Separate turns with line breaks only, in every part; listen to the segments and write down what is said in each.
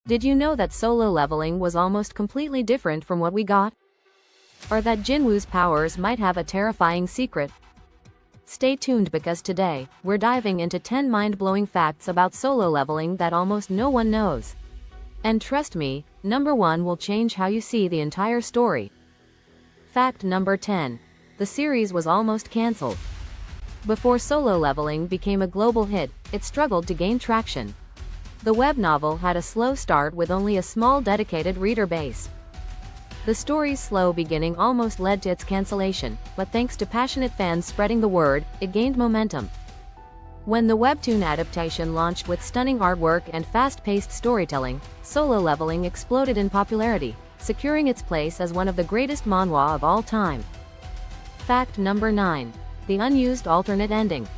Did you know that solo leveling was almost completely different from what we got? Or that Jinwoo's powers might have a terrifying secret? Stay tuned because today, we're diving into 10 mind-blowing facts about solo leveling that almost no one knows. And trust me, number 1 will change how you see the entire story. Fact number 10. The series was almost cancelled. Before solo leveling became a global hit, it struggled to gain traction. The web novel had a slow start with only a small dedicated reader base. The story's slow beginning almost led to its cancellation, but thanks to passionate fans spreading the word, it gained momentum. When the webtoon adaptation launched with stunning artwork and fast-paced storytelling, solo leveling exploded in popularity, securing its place as one of the greatest manhwa of all time. Fact number 9. The unused alternate ending.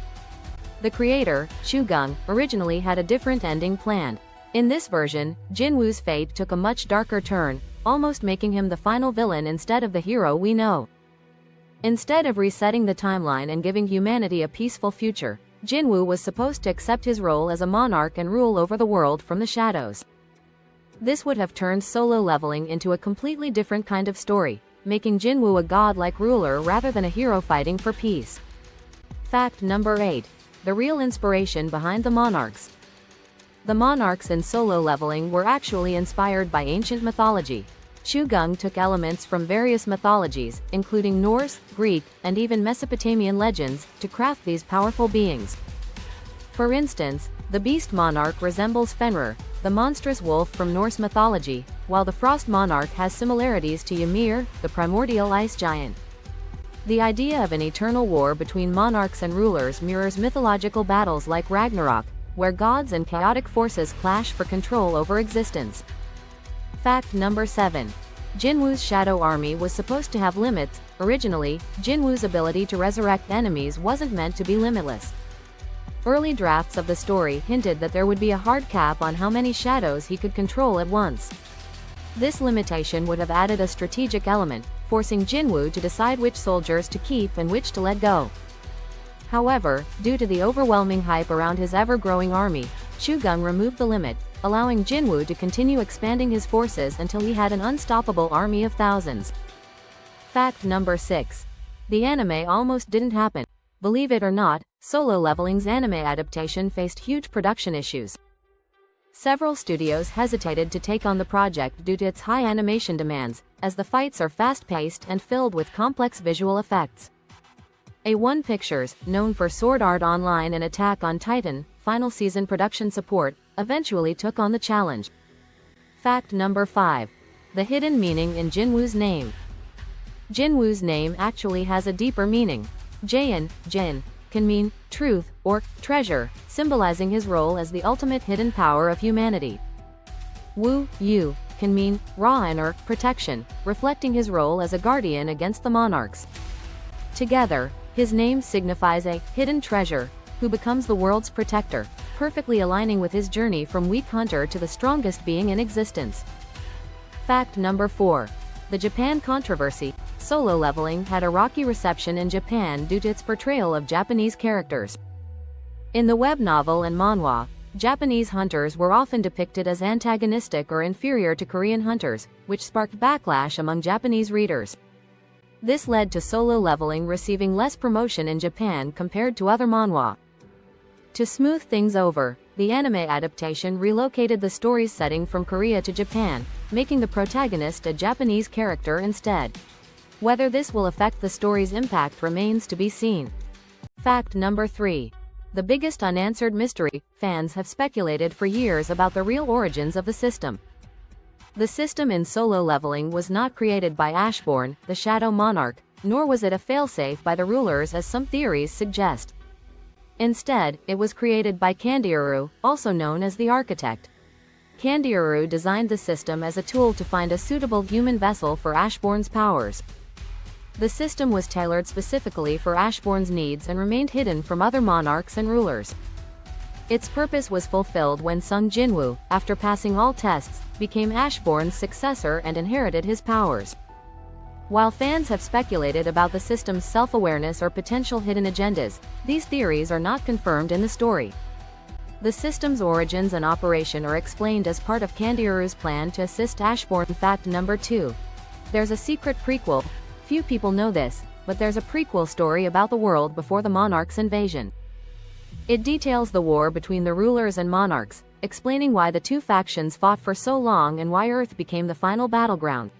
The creator, Chugung, originally had a different ending planned. In this version, Jinwoo's fate took a much darker turn, almost making him the final villain instead of the hero we know. Instead of resetting the timeline and giving humanity a peaceful future, Jinwoo was supposed to accept his role as a monarch and rule over the world from the shadows. This would have turned solo leveling into a completely different kind of story, making Jinwoo a godlike ruler rather than a hero fighting for peace. Fact number 8. The real inspiration behind the Monarchs. The Monarchs in solo leveling were actually inspired by ancient mythology. Chugung took elements from various mythologies, including Norse, Greek, and even Mesopotamian legends, to craft these powerful beings. For instance, the beast monarch resembles Fenrir, the monstrous wolf from Norse mythology, while the frost monarch has similarities to Ymir, the primordial ice giant. The idea of an eternal war between monarchs and rulers mirrors mythological battles like Ragnarok, where gods and chaotic forces clash for control over existence. Fact number 7. Jinwoo's shadow army was supposed to have limits. Originally, Jinwoo's ability to resurrect enemies wasn't meant to be limitless. Early drafts of the story hinted that there would be a hard cap on how many shadows he could control at once. This limitation would have added a strategic element, forcing Jinwoo to decide which soldiers to keep and which to let go. However, due to the overwhelming hype around his ever-growing army, Chugung removed the limit, allowing Jinwoo to continue expanding his forces until he had an unstoppable army of thousands. Fact number 6. The anime almost didn't happen. Believe it or not, Solo Leveling's anime adaptation faced huge production issues. Several studios hesitated to take on the project due to its high animation demands, as the fights are fast-paced and filled with complex visual effects. A1 Pictures, known for Sword Art Online and Attack on Titan, final season production support, eventually took on the challenge. Fact number 5. The hidden meaning in Jinwoo's name. Jinwoo's name actually has a deeper meaning. Jin can mean truth or treasure, symbolizing his role as the ultimate hidden power of humanity. Yu can mean raw or protection, reflecting his role as a guardian against the monarchs. Together, his name signifies a hidden treasure, who becomes the world's protector, perfectly aligning with his journey from weak hunter to the strongest being in existence. Fact number 4. The Japan controversy. Solo Leveling had a rocky reception in Japan due to its portrayal of Japanese characters. In the web novel and manhwa, Japanese hunters were often depicted as antagonistic or inferior to Korean hunters, which sparked backlash among Japanese readers. This led to Solo Leveling receiving less promotion in Japan compared to other manhwa. To smooth things over, the anime adaptation relocated the story's setting from Korea to Japan, making the protagonist a Japanese character instead. Whether this will affect the story's impact remains to be seen. Fact number 3. The biggest unanswered mystery. Fans have speculated for years about the real origins of the system. The system in Solo Leveling was not created by Ashborn, the Shadow Monarch, nor was it a failsafe by the rulers as some theories suggest. Instead, it was created by Kandiaru, also known as the Architect. Kandiaru designed the system as a tool to find a suitable human vessel for Ashborn's powers. The system was tailored specifically for Ashborn's needs and remained hidden from other monarchs and rulers. Its purpose was fulfilled when Sung Jinwoo, after passing all tests, became Ashborn's successor and inherited his powers. While fans have speculated about the system's self-awareness or potential hidden agendas, these theories are not confirmed in the story. The system's origins and operation are explained as part of Kandiru's plan to assist Ashbourne. Fact number 2. There's a secret prequel. Few people know this, but there's a prequel story about the world before the Monarchs invasion. It details the war between the rulers and Monarchs, explaining why the two factions fought for so long and why Earth became the final battleground.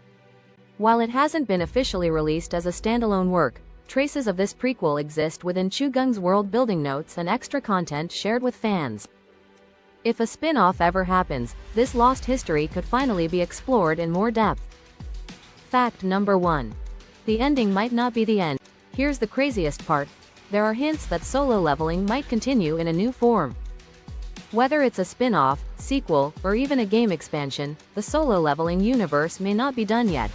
While it hasn't been officially released as a standalone work, traces of this prequel exist within Chugung's world-building notes and extra content shared with fans. If a spin-off ever happens, this lost history could finally be explored in more depth. Fact number 1. The ending might not be the end. Here's the craziest part. There are hints that solo leveling might continue in a new form. Whether it's a spin-off, sequel, or even a game expansion, the solo leveling universe may not be done yet.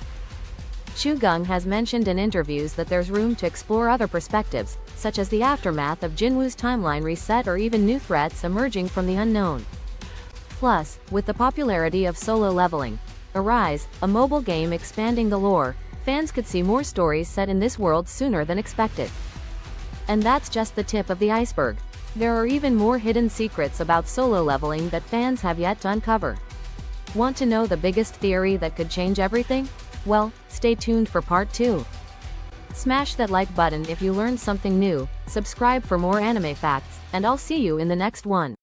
Chugung has mentioned in interviews that there's room to explore other perspectives, such as the aftermath of Jinwoo's timeline reset or even new threats emerging from the unknown. Plus, with the popularity of solo leveling, Arise, a mobile game expanding the lore, fans could see more stories set in this world sooner than expected. And that's just the tip of the iceberg. There are even more hidden secrets about solo leveling that fans have yet to uncover. Want to know the biggest theory that could change everything? Well, stay tuned for part 2. Smash that like button if you learned something new, subscribe for more anime facts, and I'll see you in the next one.